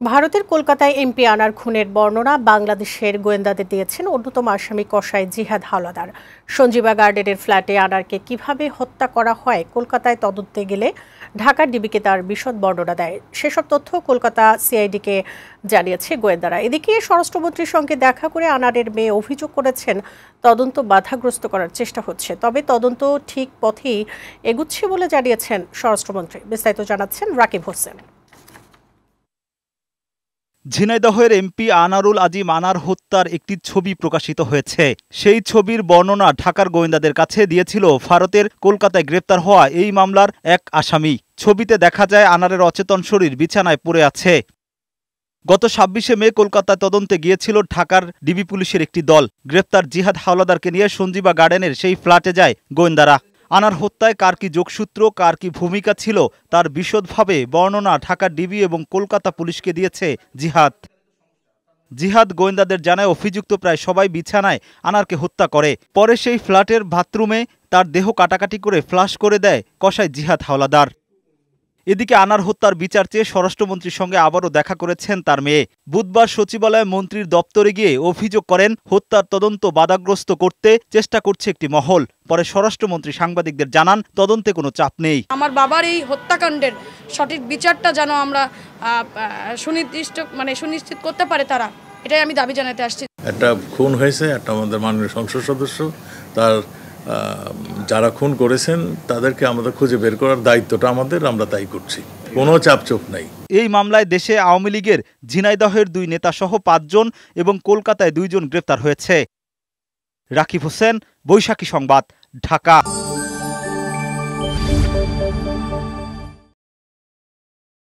ভারতের কলকাতায় এমপি আনার খুনের বর্ণনা বাংলাদেশের গোয়েন্দাদের দিয়েছেন অন্যতম আসামি কসাই জিহাদ হাওলাদার। সঞ্জীবা গার্ডেনের ফ্ল্যাটে আনারকে কিভাবে হত্যা করা হয় কলকাতায় তদন্তে গেলে ঢাকার ডিবিকে তার বিশদ বর্ণনা দেয়। সেসব তথ্য কলকাতা সিআইডিকে জানিয়েছে গোয়েন্দারা। এদিকে স্বরাষ্ট্রমন্ত্রীর সঙ্গে দেখা করে আনারের মেয়ে অভিযোগ করেছেন তদন্ত বাধাগ্রস্ত করার চেষ্টা হচ্ছে, তবে তদন্ত ঠিক পথেই এগুচ্ছে বলে জানিয়েছেন স্বরাষ্ট্রমন্ত্রী। বিস্তারিত জানাচ্ছেন রাকিব হোসেন। ঝিনাইদহের এমপি আনারুল আজিম আনার হত্যার একটি ছবি প্রকাশিত হয়েছে। সেই ছবির বর্ণনা ঢাকার গোয়েন্দাদের কাছে দিয়েছিল ভারতের কলকাতায় গ্রেপ্তার হওয়া এই মামলার এক আসামি। ছবিতে দেখা যায় আনারের অচেতন শরীর বিছানায় পড়ে আছে। গত ২৬শে মে কলকাতায় তদন্তে গিয়েছিল ঢাকার ডিবি পুলিশের একটি দল। গ্রেপ্তার জিহাদ হাওলাদারকে নিয়ে সঞ্জীবা গার্ডেনের সেই ফ্ল্যাটে যায় গোয়েন্দারা। আনার হত্যায় কার কি যোগসূত্র, কার কি ভূমিকা ছিল তার বিশদভাবে বর্ণনা ঢাকা ডিবি এবং কলকাতা পুলিশকে দিয়েছে জিহাদ গোয়েন্দাদের জানায় অভিযুক্ত প্রায় সবাই বিছানায় আনারকে হত্যা করে। পরে সেই ফ্ল্যাটের বাথরুমে তার দেহ কাটাকাটি করে ফ্লাশ করে দেয় কসাই জিহাদ হাওলাদার। এদিকে আনার হত্যার বিচার চেয়ে স্বরাষ্ট্রমন্ত্রীর সঙ্গে আবারও দেখা করেছেন তার মেয়ে। বুধবার সচিবালয়ে মন্ত্রীর দপ্তরে গিয়ে অভিযোগ করেন হত্যার তদন্ত বাধাগ্রস্ত করতে চেষ্টা করছে একটি মহল। পরে স্বরাষ্ট্রমন্ত্রী সাংবাদিকদের জানান তদন্তে কোনো চাপ নেই। আমার বাবার এই হত্যাকাণ্ডের সঠিক বিচারটা যেন আমরা সুনিশ্চিত করতে পারে তারা, এটাই আমি দাবি জানাতে আসছি। একটা খুন হয়েছে, একটা আমাদের মাননীয় সংসদ সদস্য, তার যারা খুন করেছেন তাদেরকে আমাদের খুঁজে বের করার দায়িত্বটা আমাদের, আমরা তাই করছি, কোনো চাপচোপ নাই। এই মামলায় দেশে আওয়ামী লীগের ঝিনাইদহের ২ নেতাসহ ৫ জন এবং কলকাতায় ২ জন গ্রেপ্তার হয়েছে। রাকিব হোসেন, বৈশাখী সংবাদ, ঢাকা।